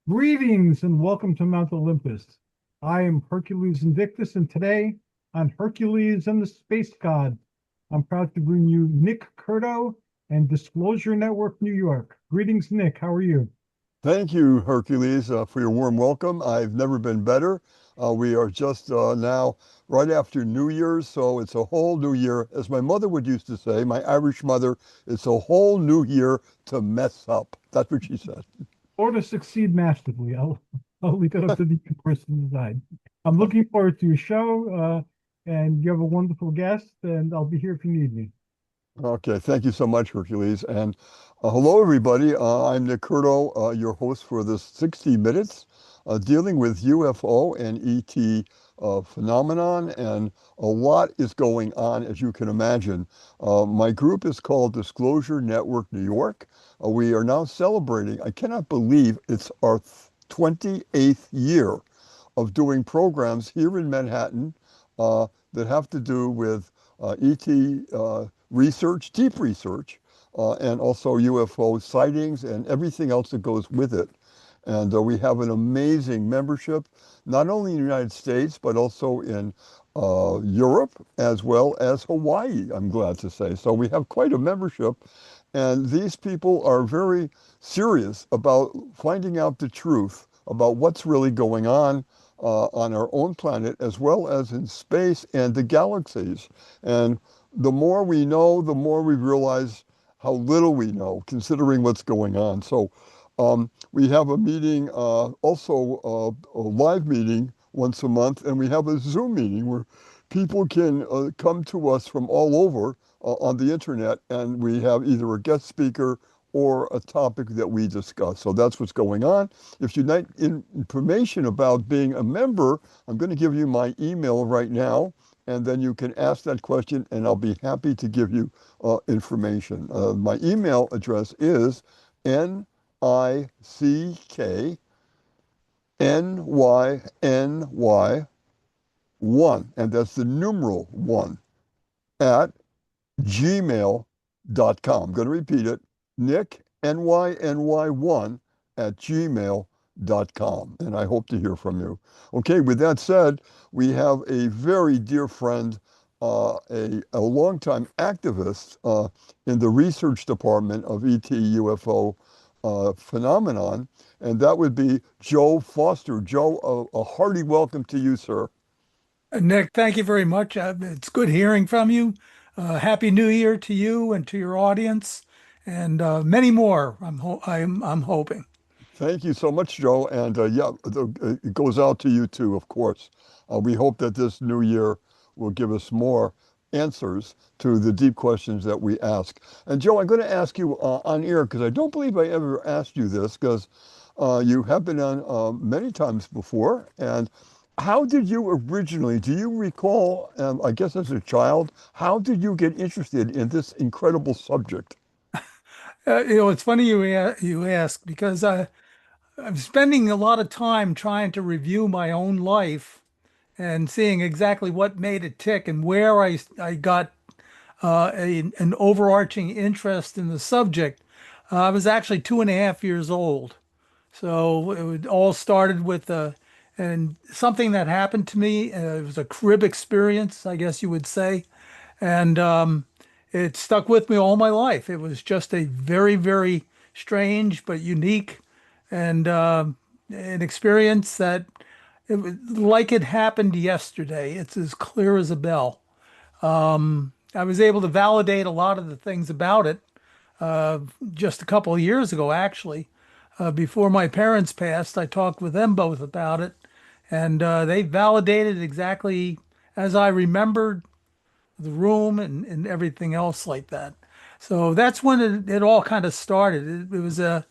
Greetings and welcome to Mount Olympus. I am Hercules Invictus, and today on Hercules and the Space God, I'm proud to bring you Nick Curto and Disclosure Network New York. Greetings, Nick. How are you? Thank you, Hercules, for your warm welcome. I've never been better. We are just now right after New Year's, so it's a whole new year. As my mother would used to say, my Irish mother, it's a whole new year to mess up. That's what she said. Or to succeed masterfully. I'll leave it up to the person to decide. I'm looking forward to your show, and you have a wonderful guest, and I'll be here if you need me. Okay, thank you so much, Hercules. And hello, everybody. I'm Nick Curto, your host for this 60 Minutes, dealing with UFO and ET phenomenon. And a lot is going on, as you can imagine. My group is called Disclosure Network New York. We are now celebrating, I cannot believe it's our 28th year of doing programs here in Manhattan that have to do with ET research, deep research, and also UFO sightings and everything else that goes with it. And we have an amazing membership, not only in the United States, but also in Europe as well as Hawaii, I'm glad to say. So we have quite a membership. And these people are very serious about finding out the truth about what's really going on our own planet, as well as in space and the galaxies. And the more we know, the more we realize how little we know, considering what's going on. So we have a meeting, also a live meeting once a month, and we have a Zoom meeting where people can come to us from all over on the internet, and we have either a guest speaker or a topic that we discuss. So that's what's going on. If you'd like information about being a member, I'm going to give you my email right now, and then you can ask that question, and I'll be happy to give you information. My email address is NICKNYNY1, and that's the numeral one, at gmail.com. I'm going to repeat it, Nick, NYNY1 at gmail.com. And I hope to hear from you. Okay, with that said, we have a very dear friend, a longtime activist in the research department of ET UFO phenomenon, and that would be Joe Foster. Joe, a hearty welcome to you, sir. Nick, thank you very much. It's good hearing from you. Happy New Year to you and to your audience, and many more. I'm hoping. Thank you so much, Joe. And yeah, it goes out to you too, of course. We hope that this new year will give us more answers to the deep questions that we ask. And Joe, I'm going to ask you on air because I don't believe I ever asked you this because you have been on many times before. And how did you originally, do you recall, I guess as a child, how did you get interested in this incredible subject? It's funny you ask because I'm spending a lot of time trying to review my own life and seeing exactly what made it tick and where I got an overarching interest in the subject. I was actually 2.5 years old. So all started with and something that happened to me. It was a crib experience, I guess you would say, and it stuck with me all my life. It was just a very, very strange but unique and an experience that it was like it happened yesterday. It's as clear as a bell. I was able to validate a lot of the things about it uh, just a couple of years ago, actually. Before my parents passed, I talked with them both about it, and they validated exactly as I remembered the room and everything else like that. So that's when it all kind of started. It was there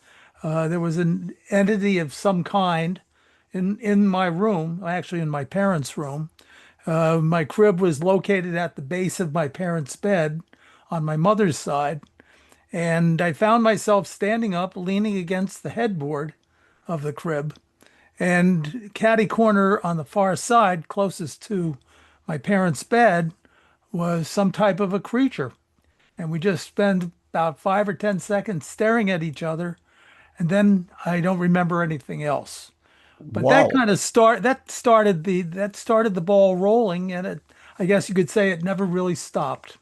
was an entity of some kind in my room, actually in my parents' room. My crib was located at the base of my parents' bed on my mother's side, and I found myself standing up, leaning against the headboard of the crib, and caddy corner on the far side, closest to my parents' bed, was some type of a creature. And we just spent about 5 or 10 seconds staring at each other. and then I don't remember anything else. But that Wow. kind of started the ball rolling, and I guess you could say it never really stopped.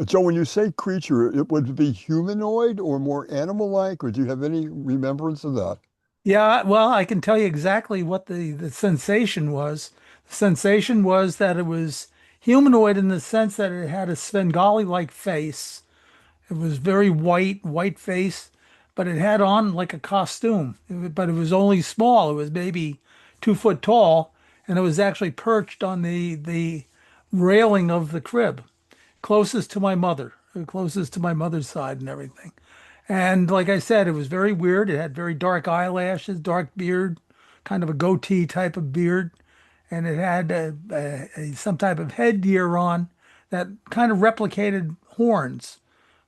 So when you say creature, it would be humanoid or more animal-like, or do you have any remembrance of that? Yeah, well, I can tell you exactly what the sensation was. The sensation was that it was humanoid in the sense that it had a Svengali-like face. It was very white face, but it had on like a costume. But it was only small. It was maybe 2 foot tall, and it was actually perched on the railing of the crib, closest to my mother's side and everything. And like I said, it was very weird. It had very dark eyelashes, dark beard, kind of a goatee type of beard, and it had some type of headgear on that kind of replicated horns.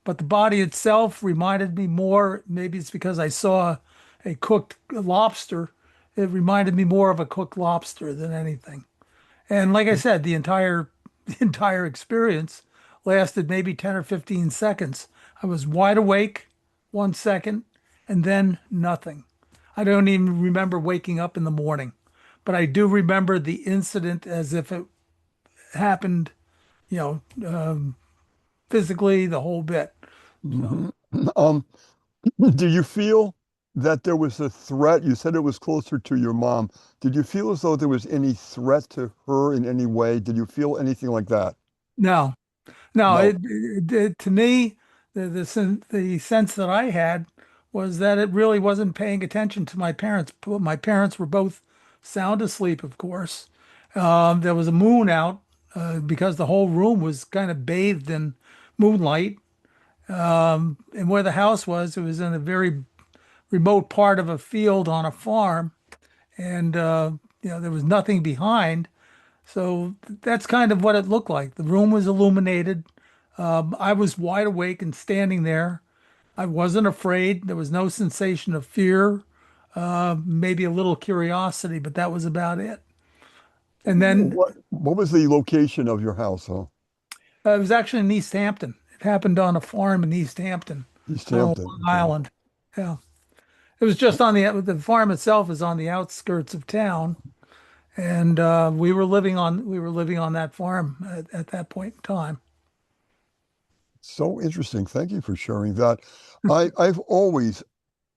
But the body itself reminded me more, maybe it's because I saw a cooked lobster. It reminded me more of a cooked lobster than anything. And like I said, the entire experience lasted maybe 10 or 15 seconds. I was wide awake 1 second and then nothing. I don't even remember waking up in the morning, but I do remember the incident as if it happened, you know, physically, the whole bit. So, Hmm. Um, do you feel that there was a threat? You said it was closer to your mom. Did you feel as though there was any threat to her in any way? Did you feel anything like that? no, no, No. to me, the sense that I had was that it really wasn't paying attention to my parents. My parents were both sound asleep, of course. There was a moon out because the whole room was kind of bathed in moonlight. And where the house was, it was in a very remote part of a field on a farm, and there was nothing behind. So that's kind of what it looked like. The room was illuminated. I was wide awake and standing there. I wasn't afraid. There was no sensation of fear, maybe a little curiosity, but that was about it. And then What was the location of your house, huh? it was actually in East Hampton. It happened on a farm in East Hampton, East Long Hampton. Okay. Island. Yeah. It was just on the farm itself is on the outskirts of town, and we were living on that farm at that point in time. So interesting. Thank you for sharing that. I've always,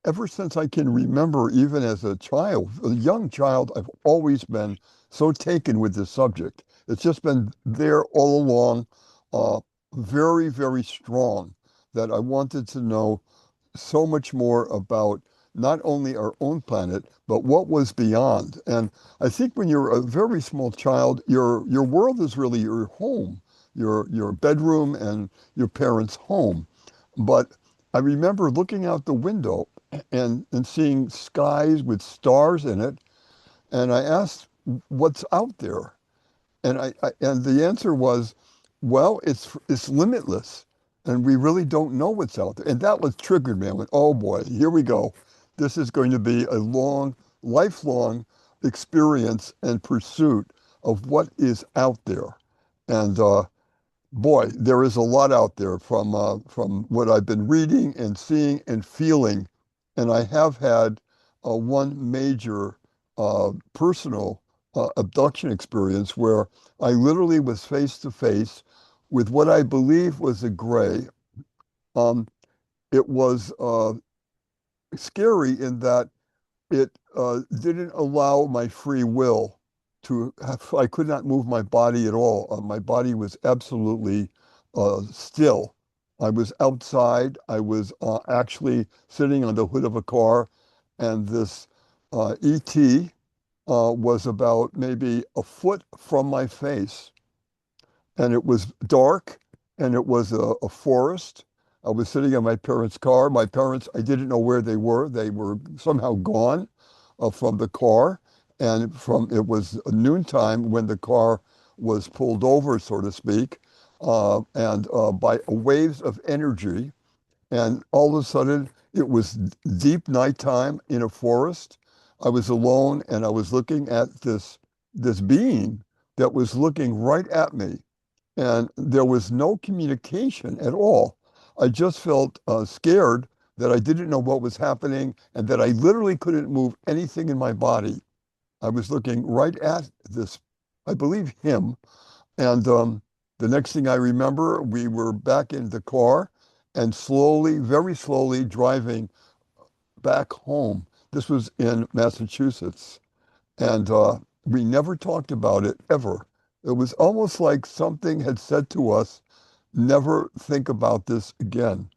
ever since I can remember, even as a child, a young child, I've always been so taken with this subject. It's just been there all along, uh, very, very strong that I wanted to know so much more about not only our own planet, but what was beyond. And I think when you're a very small child, your world is really your home, your bedroom and your parents' home. But I remember looking out the window and seeing skies with stars in it, and I asked, "What's out there?" And the answer was, well, it's limitless, and we really don't know what's out there. And that was triggered me. I went, oh boy, here we go. This is going to be a long, lifelong experience and pursuit of what is out there. And boy, there is a lot out there from what I've been reading and seeing and feeling. And I have had one major personal abduction experience where I literally was face to face with what I believe was a gray. Um, it was scary in that it didn't allow my free will to have, I could not move my body at all. My body was absolutely still. I was outside. I was actually sitting on the hood of a car, and this ET was about maybe a foot from my face, and it was dark, and it was a forest. I was sitting in my parents' car. My parents, I didn't know where they were. They were somehow gone from the car, and it was noontime when the car was pulled over, so to speak, and by waves of energy. And all of a sudden, it was deep nighttime in a forest. I was alone, and I was looking at this being that was looking right at me, and there was no communication at all. I just felt scared that I didn't know what was happening and that I literally couldn't move anything in my body. I was looking right at this, I believe him. And the next thing I remember, we were back in the car and slowly, very slowly driving back home. This was in Massachusetts. And we never talked about it ever. It was almost like something had said to us, never think about this again.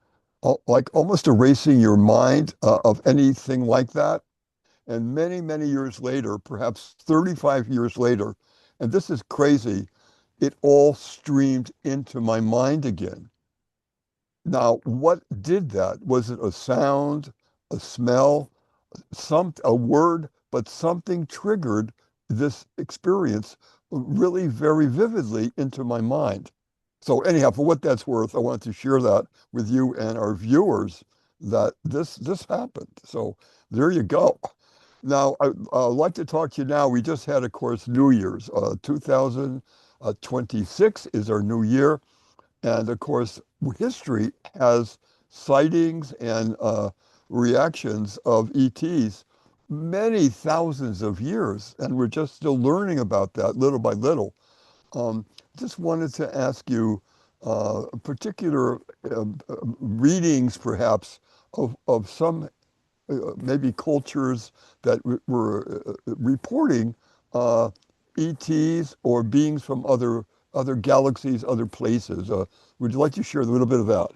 Like almost erasing your mind of anything like that. And many, many years later, perhaps 35 years later, and this is crazy, it all streamed into my mind again. Now, what did that? Was it a sound, a smell, a word, but something triggered this experience really very vividly into my mind. So anyhow, for what that's worth, I want to share that with you and our viewers that this happened. So there you go. Now, I'd like to talk to you now. We just had, of course, New Year's. 2026 is our new year. And of course, history has sightings and reactions of ETs many thousands of years, and we're just still learning about that little by little. Just wanted to ask you particular readings, perhaps, of some maybe cultures that were reporting ETs or beings from other galaxies, other places. Would you like to share a little bit of that?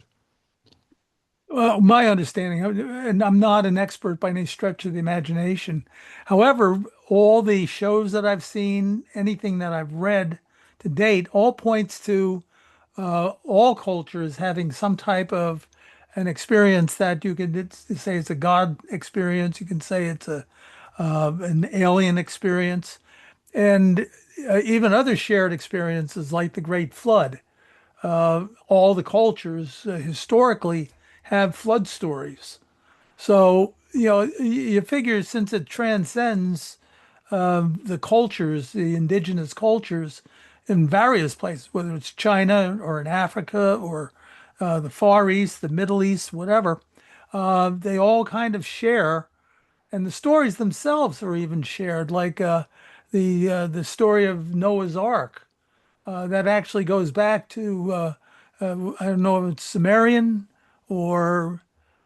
Well, my understanding, and I'm not an expert by any stretch of the imagination. However, all the shows that I've seen, anything that I've read to date, all points to all cultures having some type of an experience that you could say it's a God experience. You can say it's a an alien experience, and even other shared experiences like the Great Flood. All the cultures historically have flood stories. So, you figure since it transcends the cultures, the indigenous cultures in various places, whether it's China or in Africa or the Far East, the Middle East, whatever, they all kind of share, and the stories themselves are even shared, like the story of Noah's Ark. That actually goes back to I don't know if it's Sumerian or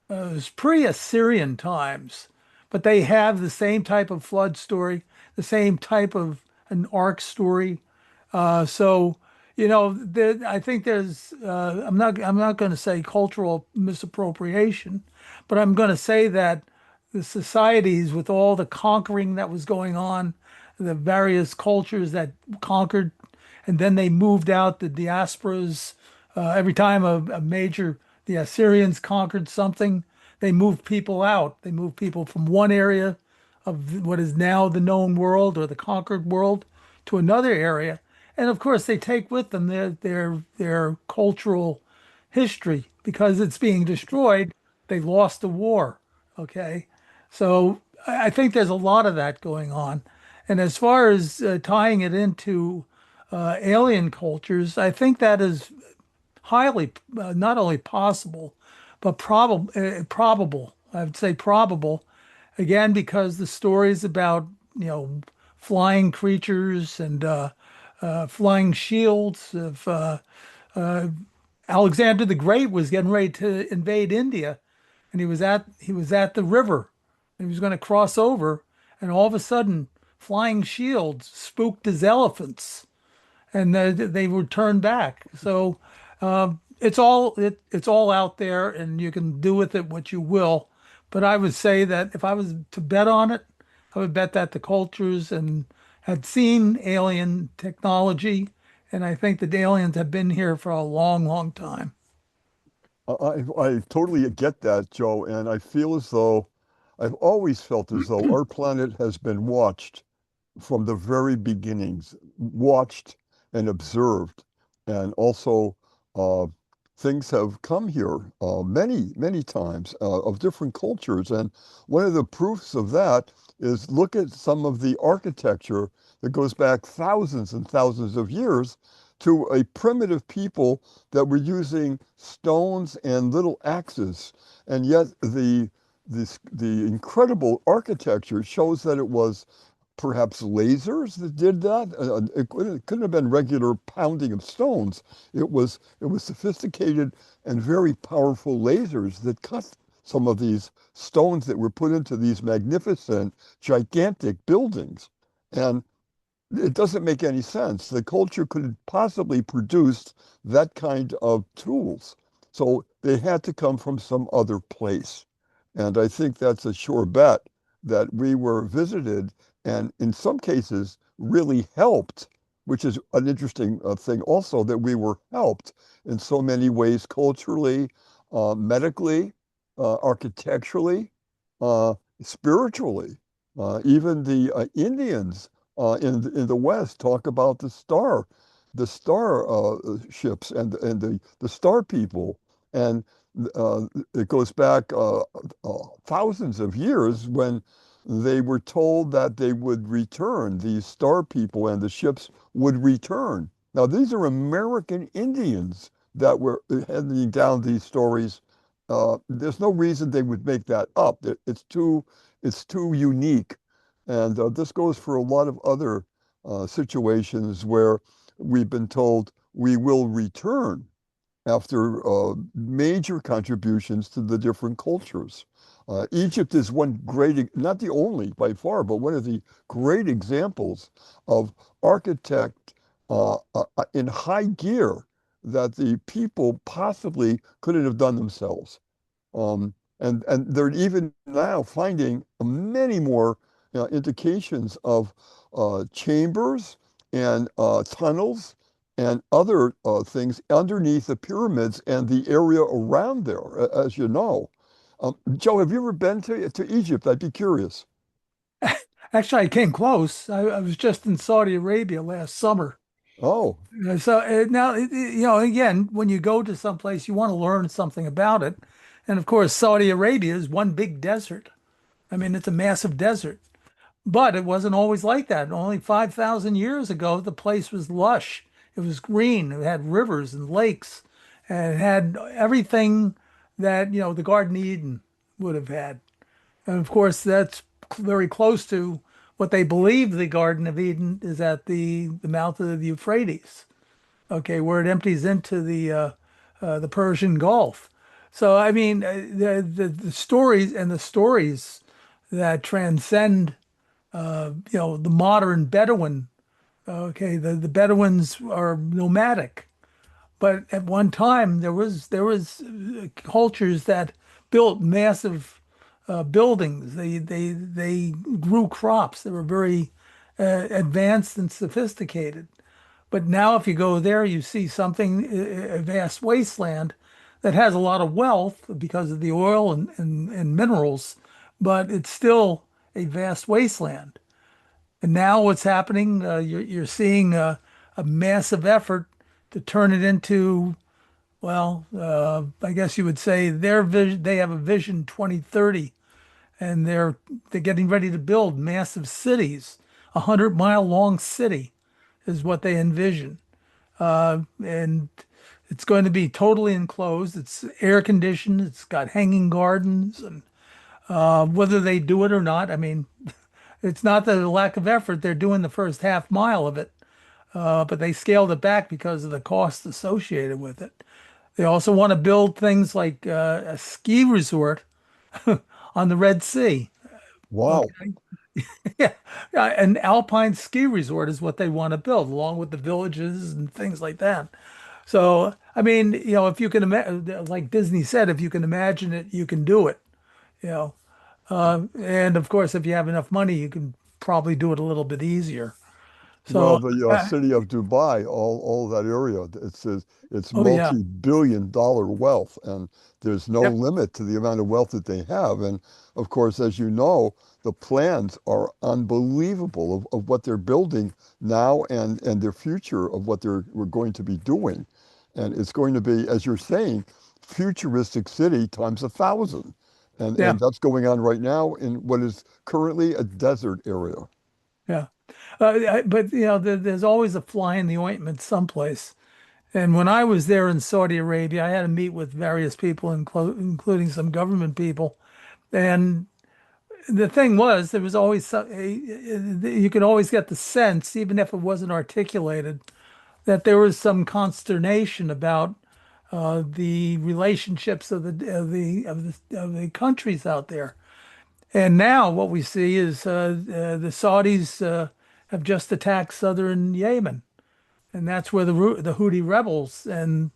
it was pre-Assyrian times, but they have the same type of flood story, the same type of an ark story. So, I think there's I'm not going to say cultural misappropriation, but I'm going to say that the societies with all the conquering that was going on, the various cultures that conquered, and then they moved out the diasporas. Every time the Assyrians conquered something, they moved people out. They moved people from one area of what is now the known world or the conquered world to another area. And of course, they take with them their cultural history because it's being destroyed. They lost the war. Okay. So I think there's a lot of that going on. And as far as tying it into alien cultures, I think that is highly not only possible, but probable. I would say probable, again, because the stories about flying creatures and flying shields of Alexander the Great was getting ready to invade India, and he was at the river, and he was going to cross over, and all of a sudden, flying shields spooked his elephants and they would turn back. So it's all out there, and you can do with it what you will. But I would say that if I was to bet on it, I would bet that the cultures and had seen alien technology, and I think the aliens have been here for a long, long time. I totally get that, Joe, and I feel as though I've always felt as though our planet has been watched from the very beginnings, watched and observed. And also, uh, things have come here many, many times of different cultures. And one of the proofs of that is look at some of the architecture that goes back thousands and thousands of years to a primitive people that were using stones and little axes. And yet the incredible architecture shows that it was perhaps lasers that did that. Couldn't have been regular pounding of stones. It was sophisticated and very powerful lasers that cut some of these stones that were put into these magnificent, gigantic buildings. And it doesn't make any sense. The culture could possibly produce that kind of tools. So they had to come from some other place. And I think that's a sure bet that we were visited and in some cases really helped, which is an interesting thing also, that we were helped in so many ways culturally, medically, architecturally, spiritually. Even the Indians in the West talk about the star ships and the star people, and it goes back thousands of years when they were told that they would return. These star people and the ships would return. Now these are American Indians that were handing down these stories. There's no reason they would make that up. It's too unique. And this goes for a lot of other situations where we've been told we will return after major contributions to the different cultures. Egypt is one great, not the only by far, but one of the great examples of architect in high gear that the people possibly couldn't have done themselves. And they're even now finding many more indications of chambers and tunnels and other things underneath the pyramids and the area around there, as you know. Joe, have you ever been to Egypt? I'd be curious. Actually, I came close. I was just in Saudi Arabia last summer. Oh, So now, again, when you go to someplace, you want to learn something about it. And of course, Saudi Arabia is one big desert. I mean, it's a massive desert. But it wasn't always like that. Only 5,000 years ago, the place was lush. It was green. It had rivers and lakes, and it had everything that, the Garden of Eden would have had. And of course, that's very close to what they believe the Garden of Eden is at the mouth of the Euphrates, okay, where it empties into the Persian Gulf. So, I mean, the stories and the stories that transcend the modern Bedouin. Okay, the Bedouins are nomadic, but at one time there was cultures that built massive buildings. They grew crops. They were very advanced and sophisticated. But now, if you go there, you see something a vast wasteland that has a lot of wealth because of the oil and minerals, but it's still a vast wasteland. And now what's happening, you're seeing a massive effort to turn it into, well, I guess you would say their vision, they have a vision 2030, and they're getting ready to build massive cities. 100-mile long city is what they envision. And it's going to be totally enclosed. It's air conditioned. It's got hanging gardens, and whether they do it or not, I mean, it's not the lack of effort. They're doing the first half mile of it, but they scaled it back because of the costs associated with it. They also want to build things like a ski resort on the Red Sea. wow. Okay. Yeah, an alpine ski resort is what they want to build, along with the villages and things like that. So, I mean, if you can imagine, like Disney said, if you can imagine it, you can do it. You know, and of course, if you have enough money, you can probably do it a little bit easier. Well, So, the city of Dubai, all that area, it's oh yeah, multi-billion-dollar wealth, and there's no yep, limit to the amount of wealth that they have. And of course, as you know, the plans are unbelievable of what they're building now and their future of what we're going to be doing. And it's going to be, as you're saying, futuristic city times 1,000. And yeah, that's going on right now in what is currently a desert area. yeah. But there's always a fly in the ointment someplace. And when I was there in Saudi Arabia, I had to meet with various people, including some government people. And the thing was, there was always you could always get the sense, even if it wasn't articulated, that there was some consternation about the relationships of the countries out there. And now what we see is the Saudis have just attacked southern Yemen, and that's where the Houthi rebels. And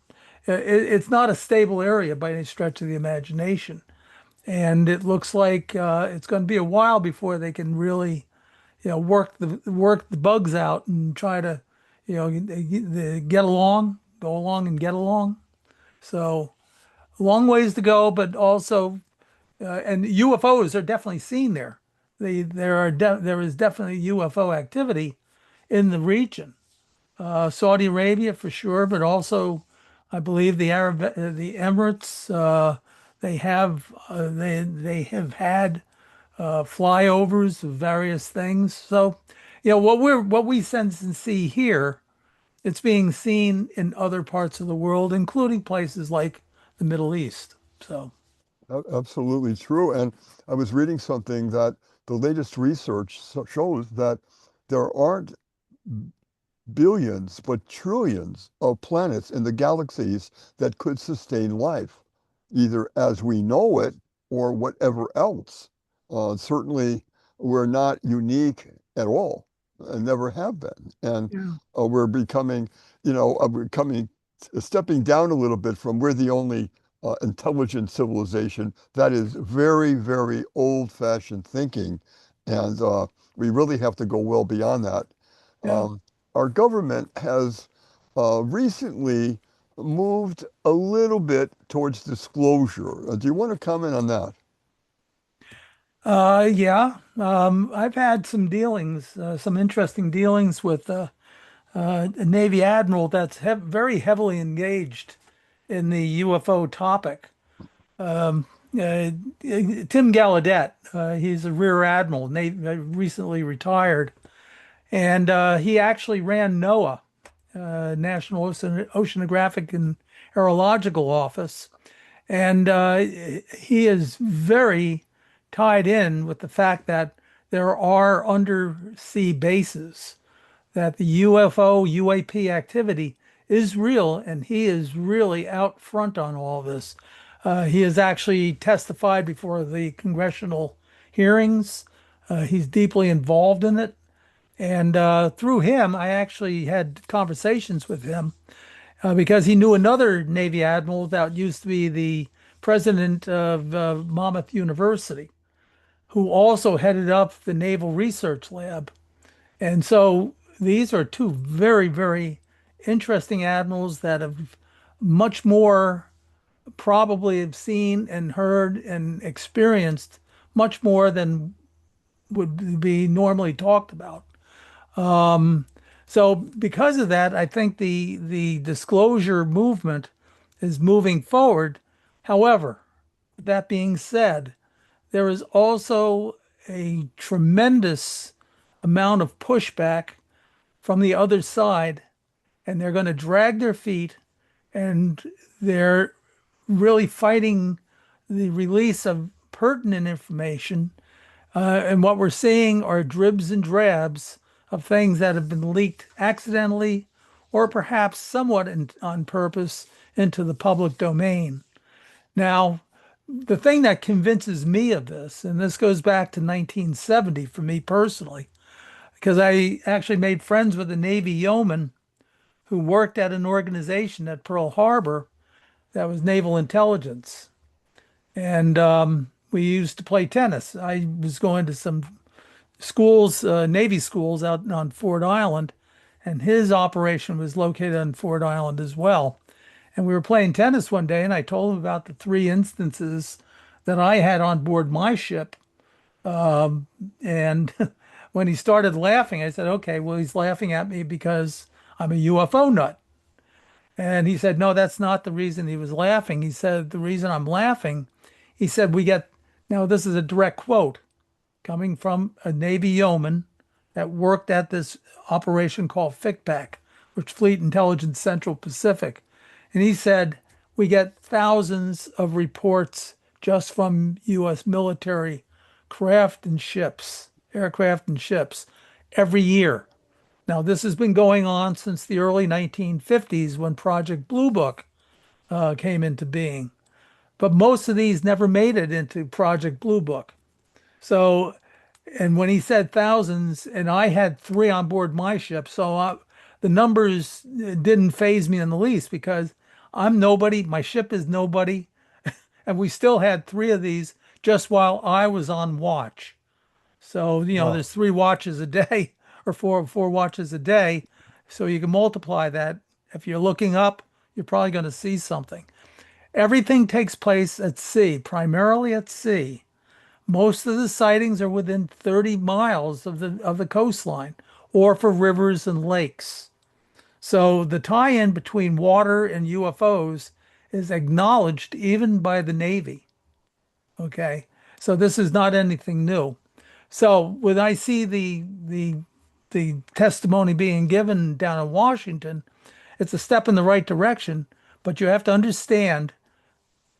it's not a stable area by any stretch of the imagination. And it looks like it's going to be a while before they can really, work the bugs out and try to, get along, go along and get along. So a long ways to go, but also, and UFOs are definitely seen there. There is definitely UFO activity in the region. Saudi Arabia for sure, but also I believe the Emirates. They have had flyovers of various things. So, what we sense and see here, it's being seen in other parts of the world, including places like the Middle East. So, Absolutely true. And I was reading something that the latest research shows that there aren't billions, but trillions of planets in the galaxies that could sustain life, either as we know it or whatever else. Certainly, we're not unique at all and never have been. And yeah. we're becoming, stepping down a little bit from we're the only intelligent civilization. That is very, very old-fashioned thinking. And we really have to go well beyond that. Yeah. Our government has recently moved a little bit towards disclosure. Do you want to comment on that? Yeah. I've had some dealings, some interesting dealings with a Navy admiral that's very heavily engaged in the UFO topic. Um, Tim Gallaudet, he's a rear admiral, recently retired, and he actually ran NOAA, National Oceanographic and Aerological Office, and he is very tied in with the fact that there are undersea bases, that the UFO, UAP activity is real, and he is really out front on all this. He has actually testified before the congressional hearings. He's deeply involved in it. And through him, I actually had conversations with him because he knew another Navy admiral that used to be the president of Monmouth University, who also headed up the Naval Research Lab. And so these are two very, very interesting admirals that have much more probably have seen and heard and experienced much more than would be normally talked about. So because of that, I think the disclosure movement is moving forward. However, that being said, there is also a tremendous amount of pushback from the other side, and they're going to drag their feet, and they're really fighting the release of pertinent information. And what we're seeing are dribs and drabs of things that have been leaked accidentally or perhaps somewhat on purpose into the public domain. Now, the thing that convinces me of this, and this goes back to 1970 for me personally, because I actually made friends with a Navy yeoman who worked at an organization at Pearl Harbor that was naval intelligence. And we used to play tennis. I was going to some schools, Navy schools out on Ford Island, and his operation was located on Ford Island as well. And we were playing tennis one day, and I told him about the three instances that I had on board my ship. And when he started laughing, I said, okay, well, he's laughing at me because I'm a UFO nut. And he said, no, that's not the reason he was laughing. He said, the reason I'm laughing, he said, now this is a direct quote coming from a Navy yeoman that worked at this operation called FICPAC, Fleet Intelligence Central Pacific. And he said, we get thousands of reports just from U.S. military craft and ships, aircraft and ships, every year. Now, this has been going on since the early 1950s when Project Blue Book came into being. But most of these never made it into Project Blue Book. So, and when he said thousands, and I had three on board my ship, so the numbers didn't faze me in the least because I'm nobody, my ship is nobody, and we still had three of these just while I was on watch. So, Wow. there's three watches a day or four watches a day. So you can multiply that. If you're looking up, you're probably going to see something. Everything takes place at sea, primarily at sea. Most of the sightings are within 30 miles of the coastline or for rivers and lakes. So the tie-in between water and UFOs is acknowledged even by the Navy. Okay. So this is not anything new. So when I see the testimony being given down in Washington, it's a step in the right direction, but you have to understand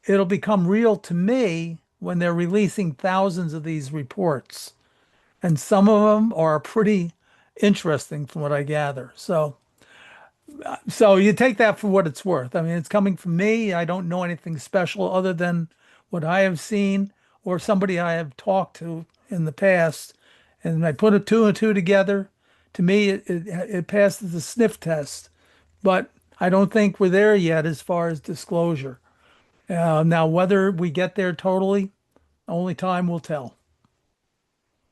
it'll become real to me when they're releasing thousands of these reports. And some of them are pretty interesting from what I gather. So you take that for what it's worth. I mean, it's coming from me. I don't know anything special other than what I have seen or somebody I have talked to in the past. And I put a two and two together. To me, it passes the sniff test. But I don't think we're there yet as far as disclosure. Now, whether we get there totally, only time will tell.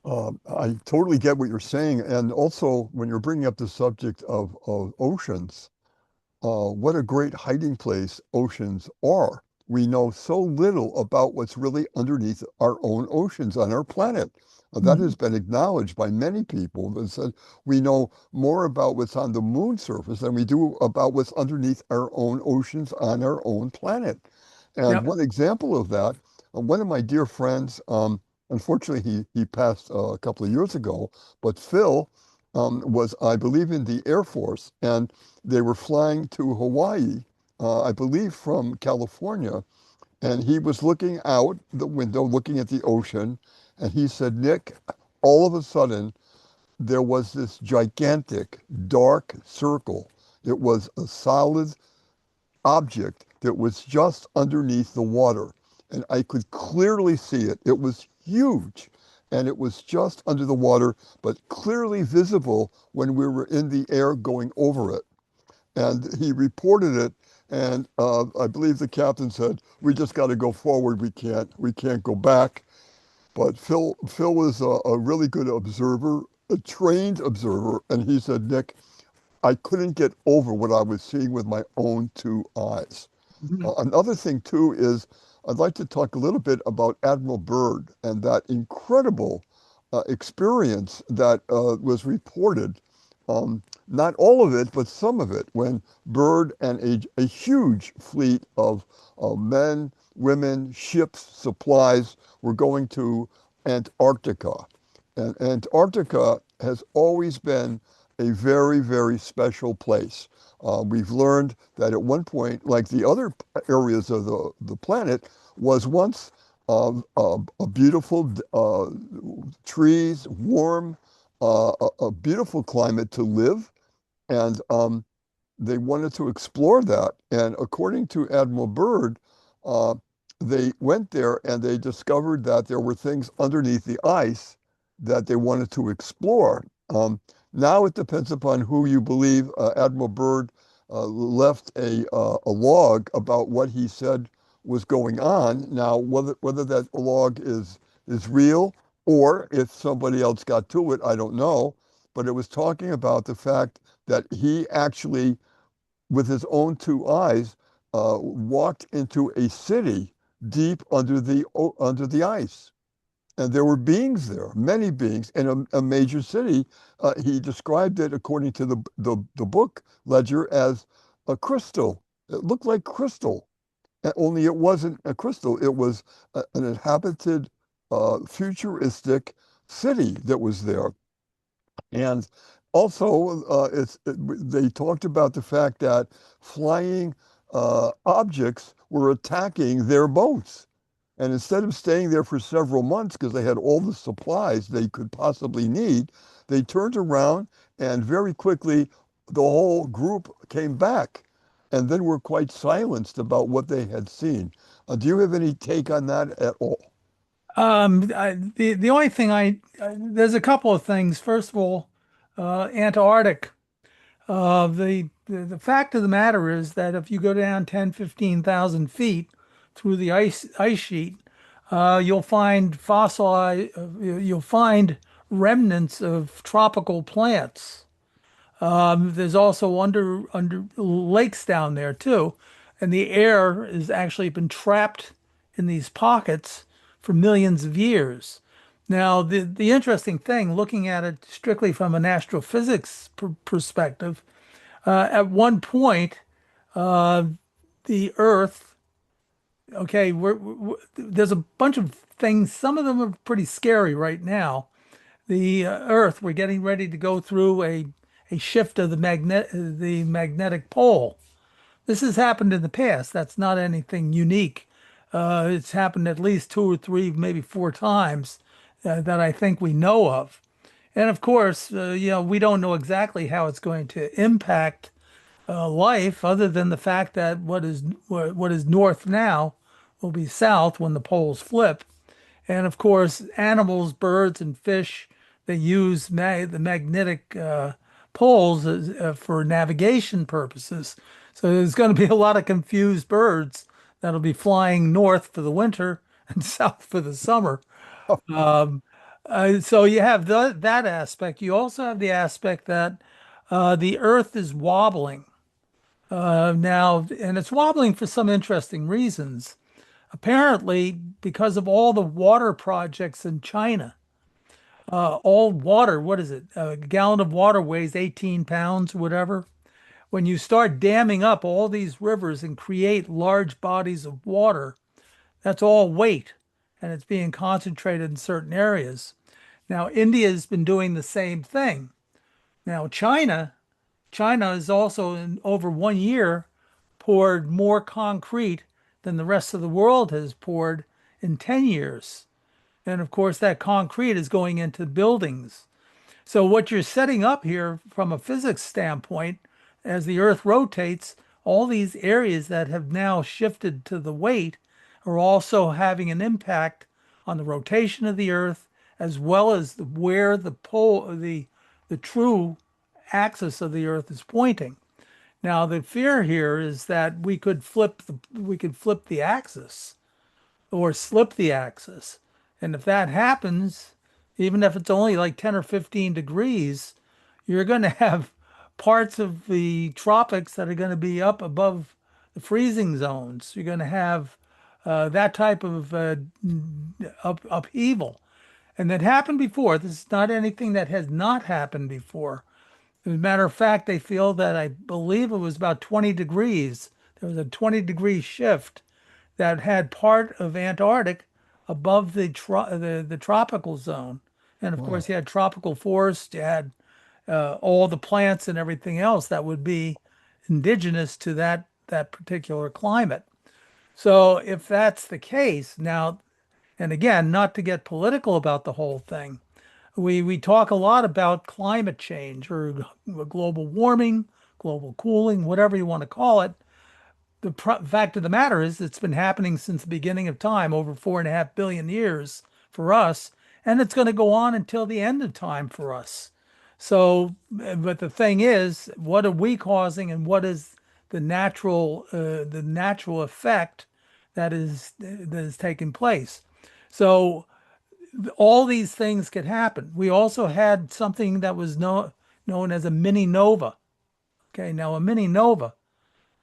I totally get what you're saying. And also, when you're bringing up the subject of oceans, what a great hiding place oceans are. We know so little about what's really underneath our own oceans on our planet. That Mhm. has been acknowledged by many people that said we know more about what's on the moon surface than we do about what's underneath our own oceans on our own planet. And Yep. one example of that, one of my dear friends, unfortunately, he passed a couple of years ago, but Phil was, I believe, in the Air Force, and they were flying to Hawaii, I believe from California, and he was looking out the window, looking at the ocean, and he said, Nick, all of a sudden, there was this gigantic dark circle. It was a solid object that was just underneath the water. And I could clearly see it. It was huge. And it was just under the water, but clearly visible when we were in the air going over it. And he reported it. And I believe the captain said, "We just got to go forward. We can't go back." But Phil was a really good observer, a trained observer. And he said, Nick, I couldn't get over what I was seeing with my own two eyes. Mhm. Another thing, too, is I'd like to talk a little bit about Admiral Byrd and that incredible experience that was reported. Not all of it, but some of it, when Byrd and a huge fleet of men, women, ships, supplies were going to Antarctica. And Antarctica has always been a very, very special place. We've learned that at one point, like the other areas of the planet, was once a beautiful trees, warm, a beautiful climate to live. And they wanted to explore that. And according to Admiral Byrd, uh, they went there and they discovered that there were things underneath the ice that they wanted to explore. Now it depends upon who you believe. Admiral Byrd left a log about what he said was going on. Now, whether that log is real or if somebody else got to it, I don't know. But it was talking about the fact that he actually, with his own two eyes, walked into a city deep under the ice. And there were beings there, many beings in a major city. He described it, according to the book ledger, as a crystal. It looked like crystal, only it wasn't a crystal. It was an inhabited, futuristic city that was there. And Also, they talked about the fact that flying objects were attacking their boats. And instead of staying there for several months because they had all the supplies they could possibly need, they turned around and very quickly the whole group came back and then were quite silenced about what they had seen. Do you have any take on that at all? The only thing there's a couple of things. First of all, Antarctic. The fact of the matter is that if you go down 10, 15,000 feet through the ice sheet, you'll find remnants of tropical plants. There's also under lakes down there too, and the air has actually been trapped in these pockets for millions of years. Now, the interesting thing, looking at it strictly from an astrophysics perspective, at one point, uh, the Earth, okay, there's a bunch of things. Some of them are pretty scary right now. The Earth, we're getting ready to go through a shift of the magnetic pole. This has happened in the past. That's not anything unique. It's happened at least two or three, maybe four times that I think we know of. And of course, we don't know exactly how it's going to impact life, other than the fact that what is north now will be south when the poles flip. And of course, animals, birds, and fish, they use the magnetic poles for navigation purposes. So there's going to be a lot of confused birds that'll be flying north for the winter and south for the summer. Um, so you have that aspect. You also have the aspect that the Earth is wobbling now, and it's wobbling for some interesting reasons. Apparently, because of all the water projects in China, all water, what is it? A gallon of water weighs 18 pounds, whatever. When you start damming up all these rivers and create large bodies of water, that's all weight, and it's being concentrated in certain areas. Now, India has been doing the same thing. Now, China is also in over 1 year poured more concrete than the rest of the world has poured in 10 years. And of course, that concrete is going into buildings. So, what you're setting up here from a physics standpoint, as the Earth rotates, all these areas that have now shifted to the weight are also having an impact on the rotation of the Earth, as well as where the true axis of the Earth is pointing. Now, the fear here is that we could flip the axis or slip the axis. And if that happens, even if it's only like 10 or 15 degrees, you're going to have parts of the tropics that are going to be up above the freezing zones. You're going to have that type of upheaval. And that happened before. This is not anything that has not happened before. As a matter of fact, they feel that I believe it was about 20 degrees. There was a 20-degree shift that had part of Antarctic above the tropical zone. And of course, Wow. you had tropical forests, you had all the plants and everything else that would be indigenous to that particular climate. So if that's the case, now, and again, not to get political about the whole thing, we talk a lot about climate change or global warming, global cooling, whatever you want to call it. The fact of the matter is, it's been happening since the beginning of time, over 4.5 billion years for us, and it's going to go on until the end of time for us. So, but the thing is, what are we causing, and what is the natural effect that is taking place? So, all these things could happen. We also had something that was known as a mini nova. Okay, now a mini nova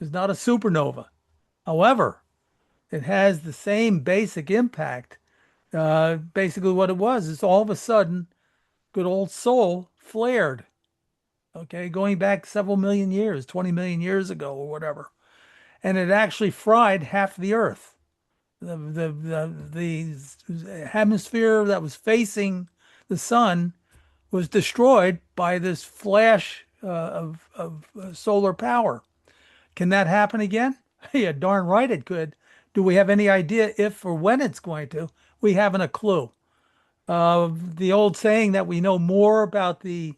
is not a supernova. However, it has the same basic impact. Basically, what it was is all of a sudden, good old Sol flared. Okay, going back several million years, 20 million years ago or whatever, and it actually fried half the Earth. The hemisphere that was facing the sun was destroyed by this flash of solar power. Can that happen again? Yeah, darn right it could. Do we have any idea if or when it's going to? We haven't a clue. The old saying that we know more about the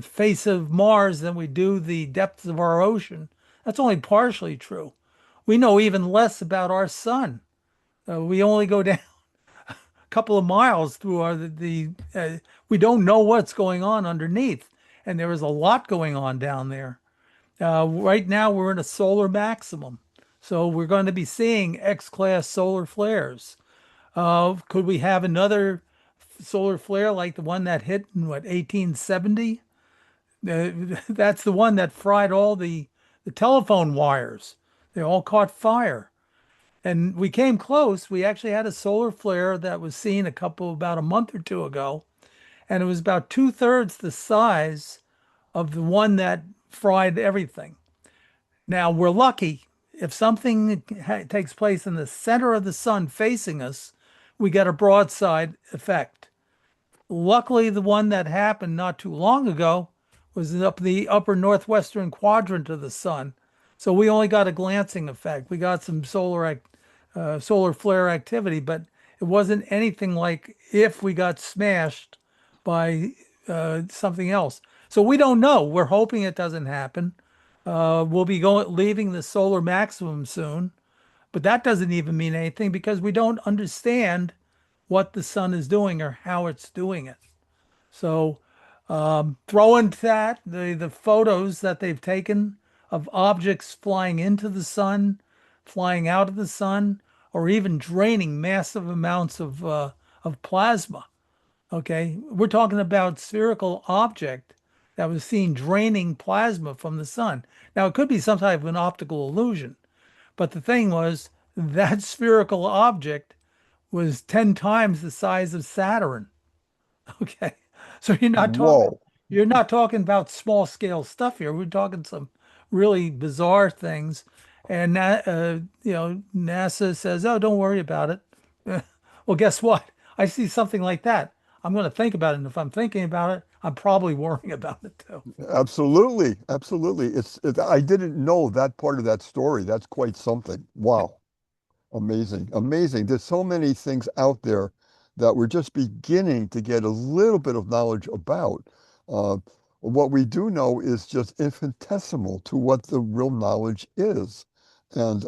face of Mars than we do the depths of our ocean, that's only partially true. We know even less about our sun. We only go down a couple of miles through we don't know what's going on underneath, and there is a lot going on down there. Right now, we're in a solar maximum. So we're going to be seeing X-class solar flares. Could we have another solar flare like the one that hit in what, 1870? That's the one that fried all the telephone wires. They all caught fire. And we came close. We actually had a solar flare that was seen about a month or two ago, and it was about two-thirds the size of the one that fried everything. Now, we're lucky if something takes place in the center of the sun facing us, we get a broadside effect. Luckily, the one that happened not too long ago was up the upper northwestern quadrant of the sun. So we only got a glancing effect. We got some solar flare activity, but it wasn't anything like if we got smashed by something else. So we don't know. We're hoping it doesn't happen. We'll be leaving the solar maximum soon, but that doesn't even mean anything because we don't understand what the sun is doing or how it's doing it. So throw into that the photos that they've taken of objects flying into the sun, flying out of the sun, or even draining massive amounts of plasma. Okay, we're talking about spherical object that was seen draining plasma from the sun. Now it could be some type of an optical illusion, but the thing was that spherical object was 10 times the size of Saturn. Okay. So Whoa. you're not talking about small scale stuff here. We're talking some really bizarre things. And NASA says, "Oh, don't worry about it." Well, guess what? I see something like that. I'm going to think about it. And if I'm thinking about it, I'm probably worrying about it too. Absolutely. Absolutely. I didn't know that part of that story. That's quite something. Wow. Amazing. Amazing. There's so many things out there that we're just beginning to get a little bit of knowledge about. Uh, what we do know is just infinitesimal to what the real knowledge is. And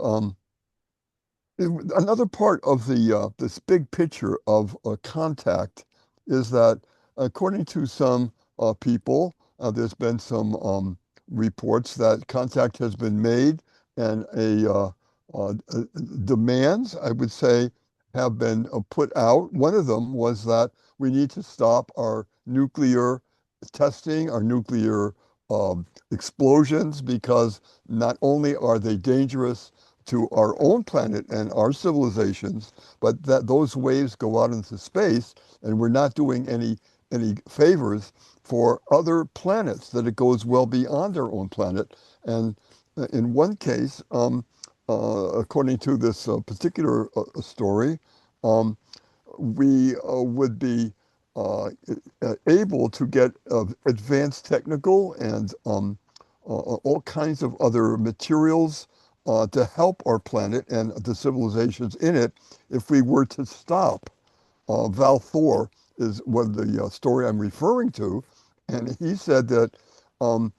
another part of this big picture of contact is that, according to some people, there's been some reports that contact has been made and uh, demands, I would say, have been put out. One of them was that we need to stop our nuclear testing, our nuclear explosions, because not only are they dangerous to our own planet and our civilizations, but that those waves go out into space, and we're not doing any favors for other planets, that it goes well beyond our own planet. And in one case, according to this particular story, um, we would be able to get advanced technical and all kinds of other materials to help our planet and the civilizations in it if we were to stop. Val Thor is what the story I'm referring to, and he said that um,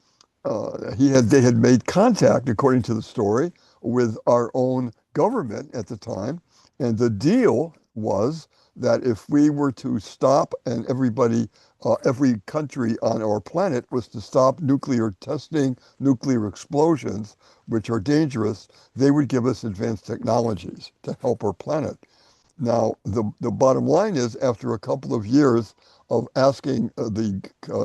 they had made contact, according to the story, with our own government at the time, and the deal was that if we were to stop, and every country on our planet was to stop nuclear testing, nuclear explosions, which are dangerous, they would give us advanced technologies to help our planet. Now, the bottom line is, after a couple of years of asking the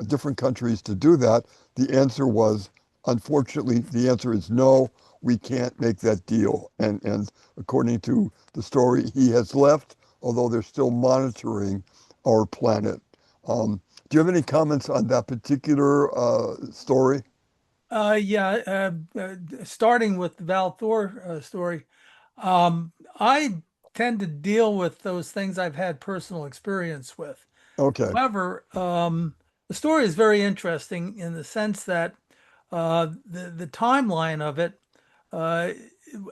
different countries to do that, the answer was, unfortunately, the answer is no, we can't make that deal. And according to the story, he has left, although they're still monitoring our planet. Do you have any comments on that particular story? Yeah, starting with the Val Thor story, I tend to deal with those things I've had personal experience with. Okay. However, The story is very interesting in the sense that the timeline of it, uh,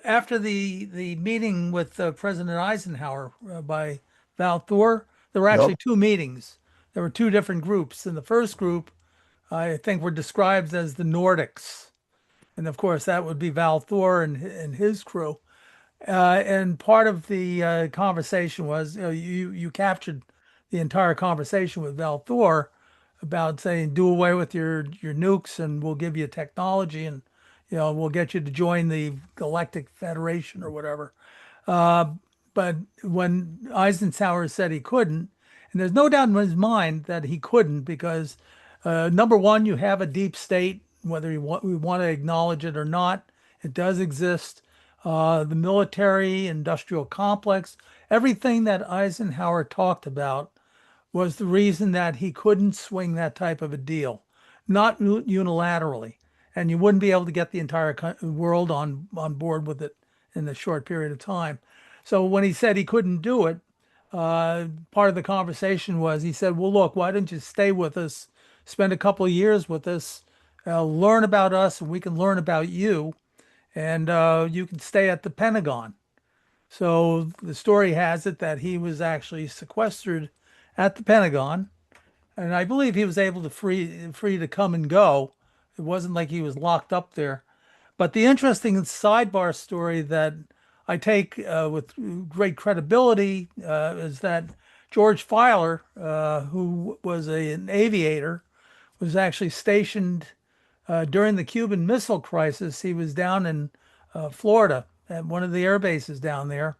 after the meeting with President Eisenhower by Val Thor, there were Yep. actually two meetings. There were two different groups. In the first group, I think were described as the Nordics, and of course that would be Val Thor and his crew. And part of the conversation was, you captured the entire conversation with Val Thor about saying, do away with your nukes and we'll give you technology and we'll get you to join the Galactic Federation or whatever. Uh, but when Eisenhower said he couldn't, and there's no doubt in his mind that he couldn't because number one, you have a deep state, whether we want to acknowledge it or not, it does exist. The military industrial complex, everything that Eisenhower talked about was the reason that he couldn't swing that type of a deal, not unilaterally. And you wouldn't be able to get the entire world on board with it in a short period of time. So when he said he couldn't do it, part of the conversation was he said, well, look, why don't you stay with us, spend a couple of years with us, learn about us, and we can learn about you, and you can stay at the Pentagon. So the story has it that he was actually sequestered at the Pentagon, and I believe he was able to free to come and go. It wasn't like he was locked up there. But the interesting sidebar story that I take with great credibility is that George Filer, who was an aviator, was actually stationed during the Cuban Missile Crisis. He was down in Florida at one of the air bases down there,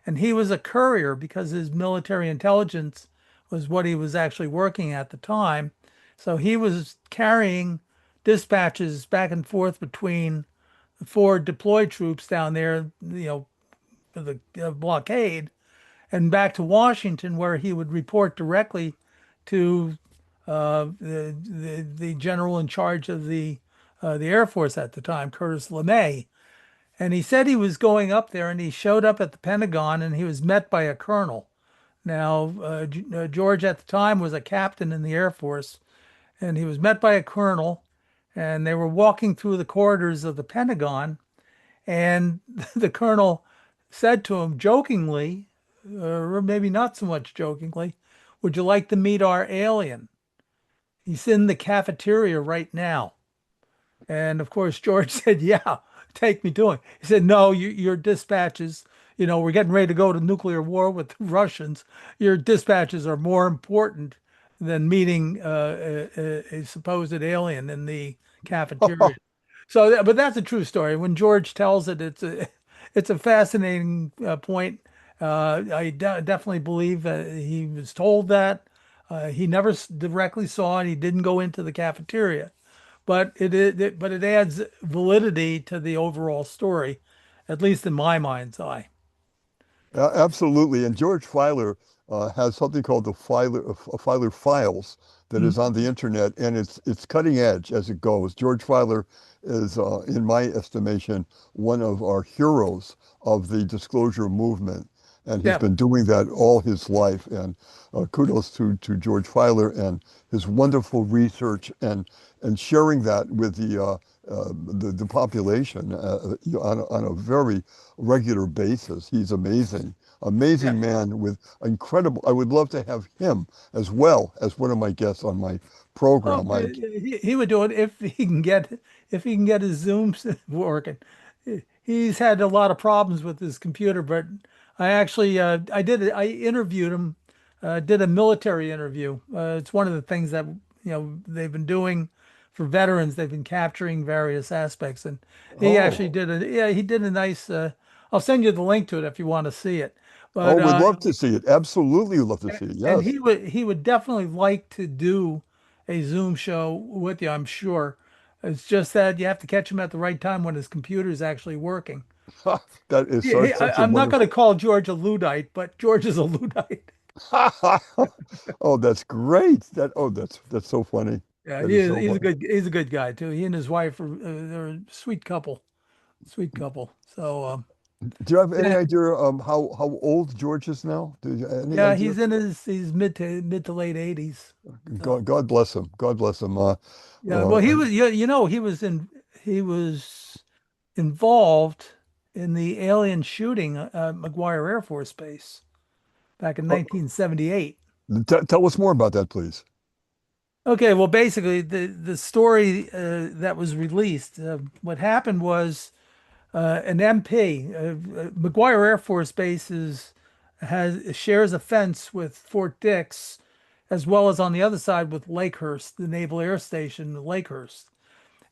and he was a courier because his military intelligence was what he was actually working at the time. So he was carrying dispatches back and forth between the four deployed troops down there, for the blockade, and back to Washington, where he would report directly to the general in charge of the Air Force at the time, Curtis LeMay. And he said he was going up there, and he showed up at the Pentagon, and he was met by a colonel. Now, George at the time was a captain in the Air Force, and he was met by a colonel, and they were walking through the corridors of the Pentagon, and the colonel said to him jokingly, or maybe not so much jokingly, would you like to meet our alien? He's in the cafeteria right now. And of course, George said, yeah, take me to him. He said, no, your dispatches, we're getting ready to go to nuclear war with the Russians. Your dispatches are more important than meeting a supposed alien in the cafeteria. So, but that's a true story. When George tells it, it's a fascinating point. I definitely believe that he was told that. He never directly saw it. He didn't go into the cafeteria, but it adds validity to the overall story, at least in my mind's eye. Absolutely. And George Filer has something called the Filer Files that Mhm. is on the internet, and it's cutting edge as it goes. George Filer is, in my estimation, one of our heroes of the disclosure movement, and he's Yeah, been doing that all his life. And kudos to George Filer and his wonderful research and sharing that with the population on a very regular basis. He's amazing, yeah. amazing man with incredible. I would love to have him as well as one of my guests on my Oh, program. he would do it if he can get his Zooms working. He's had a lot of problems with his computer, but I actually I interviewed him, did a military interview. It's one of the things that they've been doing for veterans. They've been capturing various aspects, and he actually Oh, did he did a nice. I'll send you the link to it if you want to see it. oh, But we'd love to see it. Absolutely love to see it. and Yes. he would definitely like to do a Zoom show with you, I'm sure. It's just that you have to catch him at the right time when his computer is actually working. That is such a I'm not going to wonderful. call George a Luddite, but George is a Luddite. Oh, that's great. That's so funny. Yeah, That is so he's a funny. good guy too. He and his wife are they're a sweet couple. So Do you have any yeah, idea how old George is now? Do you any yeah, idea? he's mid to late 80s. So God bless him. God bless him. yeah, well, he was he was involved in the alien shooting at McGuire Air Force Base back in uh, 1978. tell us more about that, please. Okay, well, basically, the story that was released, what happened was an MP, McGuire Air Force Base has shares a fence with Fort Dix, as well as on the other side with Lakehurst, the Naval Air Station, Lakehurst.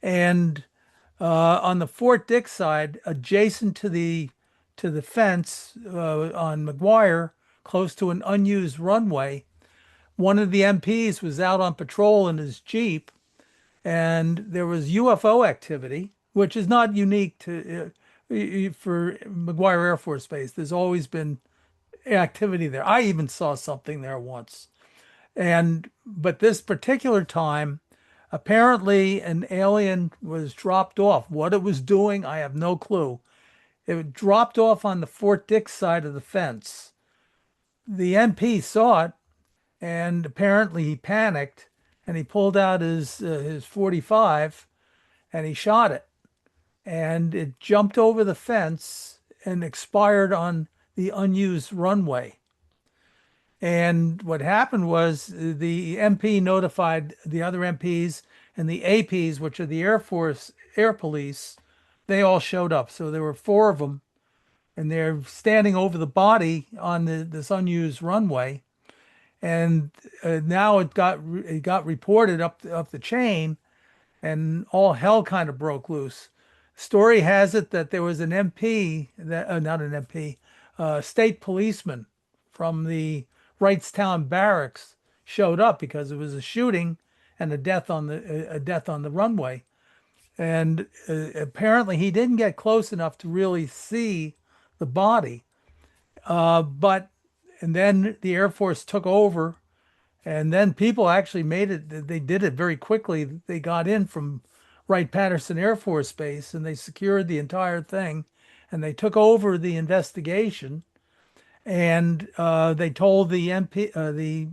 And on the Fort Dix side, adjacent to the fence on McGuire, close to an unused runway, one of the MPs was out on patrol in his Jeep, and there was UFO activity, which is not unique to for McGuire Air Force Base. There's always been activity there. I even saw something there once. And but this particular time, apparently an alien was dropped off. What it was doing, I have no clue. It dropped off on the Fort Dix side of the fence. The MP saw it, and apparently he panicked, and he pulled out his 45 and he shot it, and it jumped over the fence and expired on the unused runway. And what happened was the MP notified the other MPs, and the APs, which are the Air Force Air Police. They all showed up. So there were four of them, and they're standing over the body on this unused runway. And now it got reported up the chain, and all hell kind of broke loose. Story has it that there was an MP, that not an MP, state policeman from the Wrightstown barracks showed up because it was a shooting and a death on the runway. And apparently he didn't get close enough to really see the body. But and then the Air Force took over, and then people actually made it. They did it very quickly. They got in from Wright-Patterson Air Force Base, and they secured the entire thing, and they took over the investigation. And they told the MP,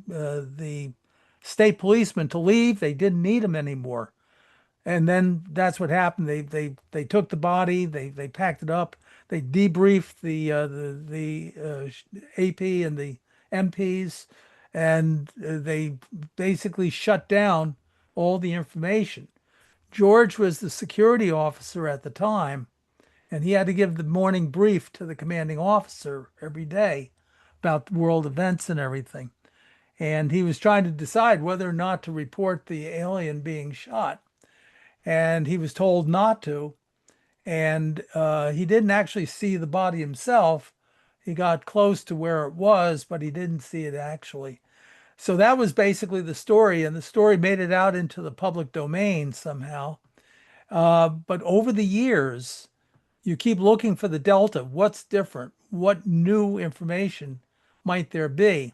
the state policeman to leave. They didn't need him anymore. And then that's what happened. They took the body. They packed it up. They debriefed the AP and the MPs, and they basically shut down all the information. George was the security officer at the time, and he had to give the morning brief to the commanding officer every day about world events and everything. And he was trying to decide whether or not to report the alien being shot. And he was told not to. And he didn't actually see the body himself. He got close to where it was, but he didn't see it actually. So that was basically the story. And the story made it out into the public domain somehow. But over the years, you keep looking for the delta. What's different? What new information might there be?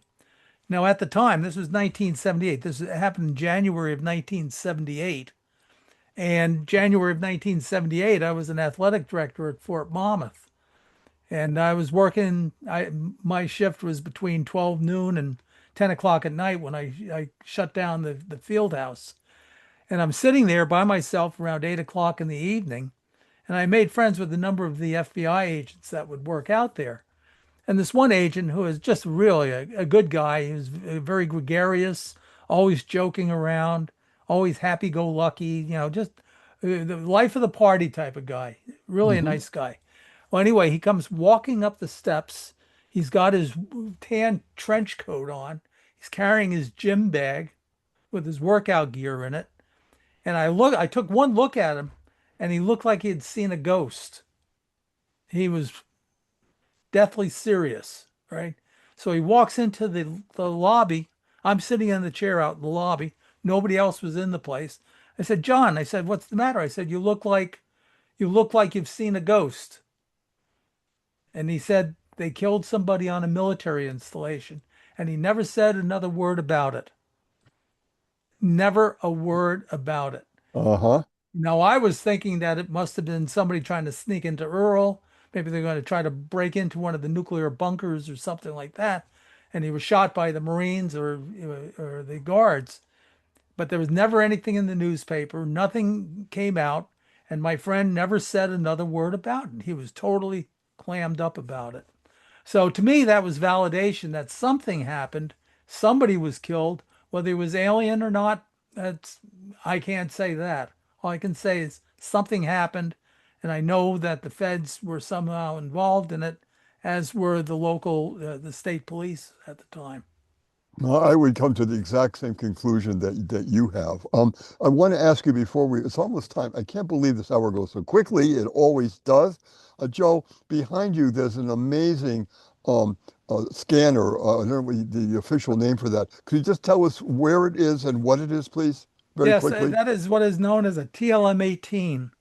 Now, at the time, this was 1978. This happened in January of 1978. And January of 1978, I was an athletic director at Fort Monmouth. And I was working, my shift was between 12 noon and 10 o'clock at night when I shut down the field house. And I'm sitting there by myself around 8 o'clock in the evening. And I made friends with a number of the FBI agents that would work out there. And this one agent who is just really a good guy, he was very gregarious, always joking around, always happy-go-lucky, just the life of the party type of guy. Really a Hmm. nice guy. Well, anyway, he comes walking up the steps. He's got his tan trench coat on. He's carrying his gym bag with his workout gear in it. And I took one look at him, and he looked like he had seen a ghost. He was deathly serious, right? So he walks into the lobby. I'm sitting in the chair out in the lobby. Nobody else was in the place. I said, John, I said, what's the matter? I said, you look like you've seen a ghost. And he said they killed somebody on a military installation. And he never said another word about it. Never a word about it. Uh-huh. Now, I was thinking that it must have been somebody trying to sneak into Earl. Maybe they're going to try to break into one of the nuclear bunkers or something like that. And he was shot by the Marines or the guards. but there was never anything in the newspaper. Nothing came out. And my friend never said another word about it. He was totally clammed up about it. So to me, that was validation that something happened. Somebody was killed. Whether it was alien or not, that's I can't say that. All I can say is something happened, and I know that the feds were somehow involved in it, as were the state police at the time. I would come to the exact same conclusion that you have. I want to ask you before it's almost time. I can't believe this hour goes so quickly. It always does. Joe, behind you, there's an amazing scanner. I don't know what the official name for that. Could you just tell us where it is and what it is, please, very Yes, quickly? that is what is known as a TLM-18.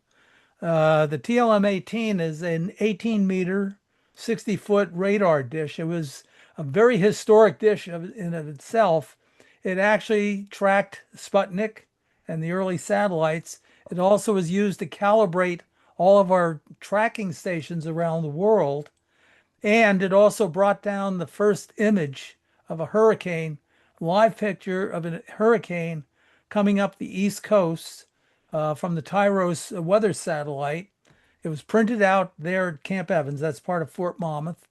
The TLM-18 is an 18-meter, 60-foot radar dish. It was a very historic dish in of itself. It actually tracked Sputnik and the early satellites. It also was used to calibrate all of our tracking stations around the world. And it also brought down the first image of a hurricane, live picture of a hurricane coming up the East Coast from the Tyros weather satellite. It was printed out there at Camp Evans, that's part of Fort Monmouth,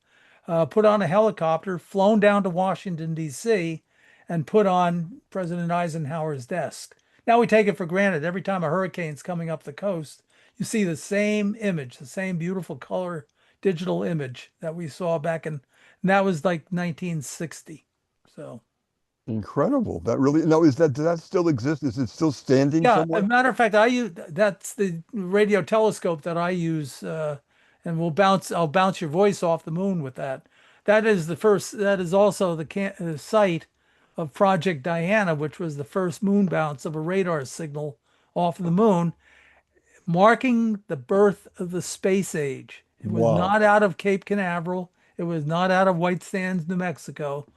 put on a helicopter, flown down to Washington, D.C., and put on President Eisenhower's desk. Now we take it for granted. Every time a hurricane's coming up the coast, you see the same image, the same beautiful color digital image that we saw back in, and that was like 1960. So. Incredible. That really, now, does that still exist? Is it still standing Yeah, as a somewhere? matter of fact, that's the radio telescope that I use, and I'll bounce your voice off the moon with that. That is also the site of Project Diana, which was the first moon bounce of a radar signal off of the moon, marking the birth of the space age. It was Wow. not out of Cape Canaveral. It was not out of White Sands, New Mexico.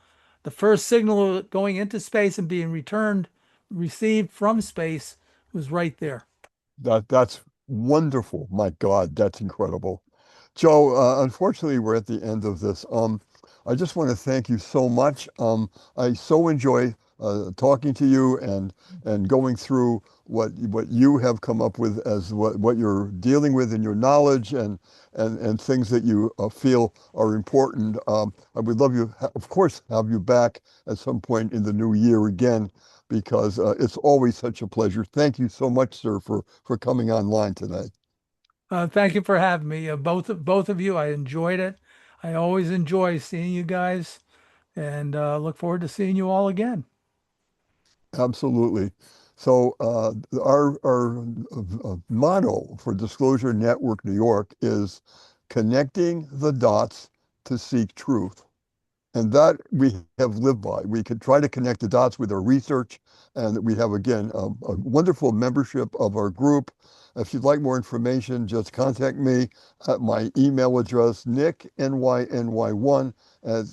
The first signal going into space and being received from space was right there. That's wonderful. My God, that's incredible. Joe, unfortunately, we're at the end of this. I just want to thank you so much. I so enjoy talking to you and going through what you have come up with as what you're dealing with in your knowledge and things that you feel are important. I would love you, of course, have you back at some point in the new year again because it's always such a pleasure. Thank you so much, sir, for coming online today. Thank you for having me, both of you. I enjoyed it. I always enjoy seeing you guys, and look forward to seeing you all again. Absolutely. So our motto for Disclosure Network New York is connecting the dots to seek truth. And that we have lived by. We could try to connect the dots with our research, and we have, again, a wonderful membership of our group. If you'd like more information, just contact me at my email address, nicknyny1 at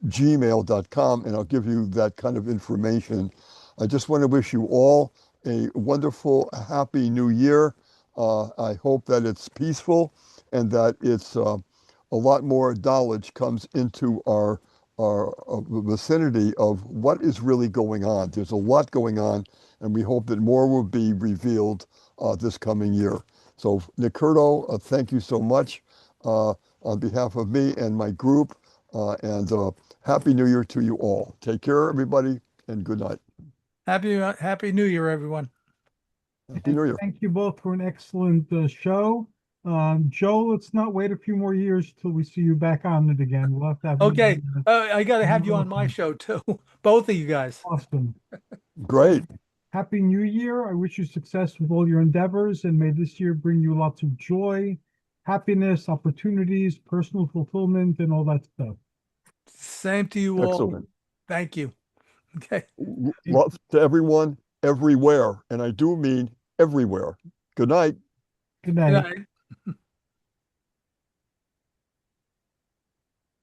gmail.com, and I'll give you that kind of information. I just want to wish you all a wonderful, happy new year. I hope that it's peaceful and that it's a lot more knowledge comes into our vicinity of what is really going on. There's a lot going on, and we hope that more will be revealed this coming year. So, Nick Curto, thank you so much on behalf of me and my group, and Happy New Year to you all. Take care, everybody, and good night. Happy New Year, everyone. Happy New Year. Thank you both for an excellent show. Joe, let's not wait a few more years till we see you back on it again. We'll have to have Okay, I got to have you on my welcome. show too. Both of you guys. Awesome. Great. Happy New Year. I wish you success with all your endeavors, and may this year bring you lots of joy, happiness, opportunities, personal fulfillment, and all that stuff. Same to you all. Excellent. Thank you. Okay. Love to everyone, everywhere. And I do mean everywhere. Good night. Good Good night. night.